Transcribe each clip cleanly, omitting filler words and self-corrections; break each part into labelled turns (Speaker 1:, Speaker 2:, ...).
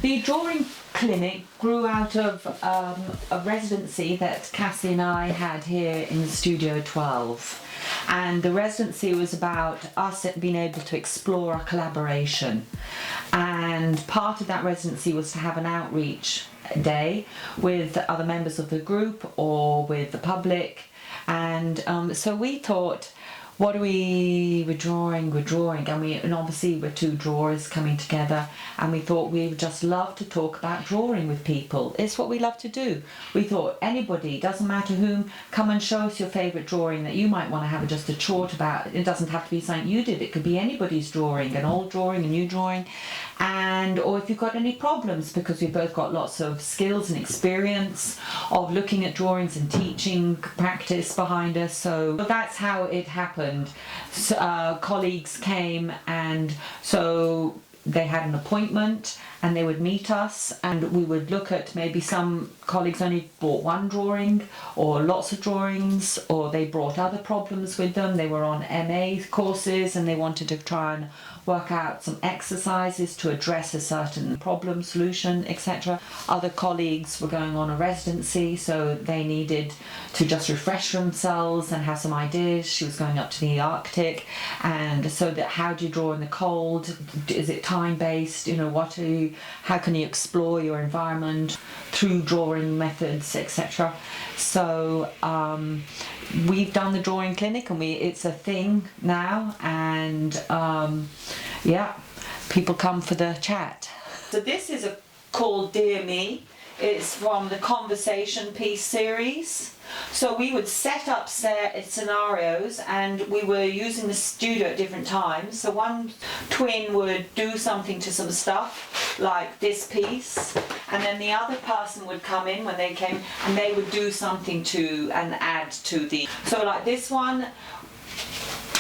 Speaker 1: The drawing clinic grew out of a residency that Cassie and I had here in Studio 12. And the residency was about us being able to explore a collaboration. And part of that residency was to have an outreach day with other members of the group or with the public. And so we thought, we're drawing, and obviously we're two drawers coming together, and we thought we would just love to talk about drawing with people. It's what we love to do. We thought anybody, doesn't matter whom, come and show us your favourite drawing that you might want to have just a chort about. It doesn't have to be something you did, it could be anybody's drawing, an old drawing, a new drawing, or if you've got any problems, because we've both got lots of skills and experience of looking at drawings and teaching practice behind us. So that's how it happened. So, colleagues came, and so they had an appointment and they would meet us, and we would look at, maybe some colleagues only brought one drawing or lots of drawings, or they brought other problems with them. They were on MA courses and they wanted to try and work out some exercises to address a certain problem, solution, etc. Other colleagues were going on a residency, so they needed to just refresh themselves and have some ideas. She was going up to the Arctic, and so that, how do you draw in the cold? Is it time-based? How can you explore your environment through drawing methods, etc. So we've done the drawing clinic, and it's a thing now, and people come for the chat. So this is called Dear Me. It's from the Conversation Piece series. So we would set up scenarios, and we were using the studio at different times. So one twin would do something to some stuff, like this piece, and then the other person would come in when they came, and they would do something to and add to the. So like this one,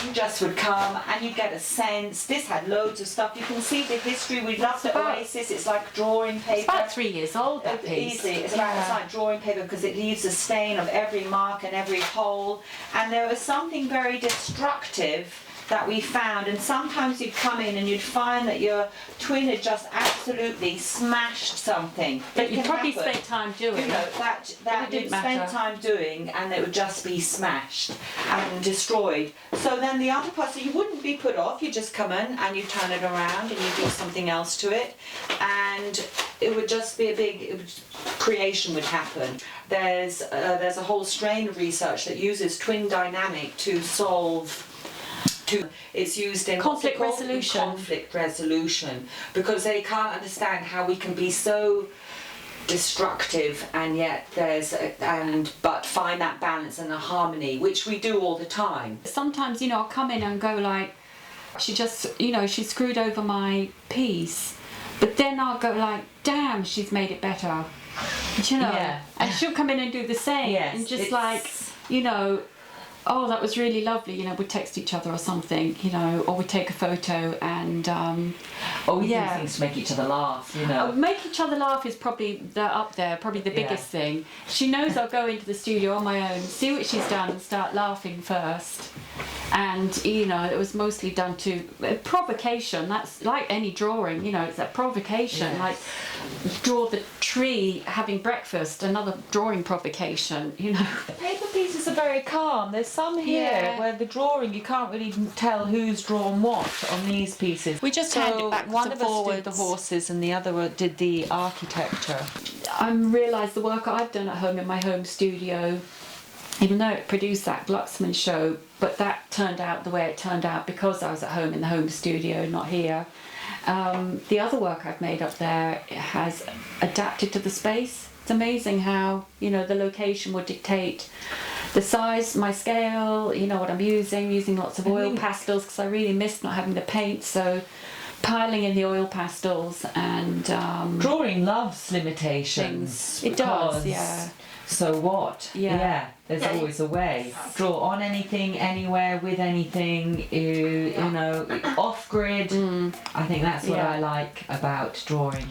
Speaker 1: you just would come and you get a sense. This had loads of stuff. You can see the history. We love the Oasis. It's like drawing paper.
Speaker 2: It's about 3 years old, that piece.
Speaker 1: Easily. It's like drawing paper, because it leaves a stain of every mark and every hole. And there was something very destructive that we found, and sometimes you'd come in and you'd find that your twin had just absolutely smashed something.
Speaker 2: That you probably spent time doing.
Speaker 1: That you'd spend time doing, and it would just be smashed and destroyed. So then the other person, you wouldn't be put off, you just come in and you turn it around and you do something else to it, and it would just be creation would happen. There's a whole strain of research that uses twin dynamic to solve. It's used in
Speaker 2: conflict
Speaker 1: resolution, because they can't understand how we can be so destructive and yet but find that balance and a harmony, which we do all the time.
Speaker 2: Sometimes I'll come in and go like, she just she screwed over my piece, but then I'll go like, damn, she's made it better, and she'll come in and do the same.
Speaker 1: Yes,
Speaker 2: and just like oh, that was really lovely, we'd text each other or something, or we'd take a photo and...
Speaker 1: we do things to make each other laugh,
Speaker 2: Make each other laugh is probably the biggest thing. She knows I'll go into the studio on my own, see what she's done and start laughing first. And, it was mostly done to provocation. That's like any drawing, it's that provocation. Yes. Like, draw the tree having breakfast, another drawing provocation, The
Speaker 1: paper pieces are very calm. There's some here where the drawing, you can't really tell who's drawn what on these pieces.
Speaker 2: We just hand it back
Speaker 1: one
Speaker 2: and
Speaker 1: of
Speaker 2: forwards.
Speaker 1: us did the horses and the other did the architecture.
Speaker 2: I realised the work I've done at home in my home studio, even though it produced that Glucksman show, but that turned out the way it turned out because I was at home in the home studio, not here. The other work I've made up there has adapted to the space. It's amazing how, the location would dictate the size, my scale, what I'm using lots of oil pastels, because I really missed not having the paint, so piling in the oil pastels and...
Speaker 1: drawing loves limitations.
Speaker 2: It does, yeah.
Speaker 1: So what?
Speaker 2: Yeah.
Speaker 1: There's always a way. Draw on anything, anywhere, with anything, off-grid. I think that's what I like about drawing.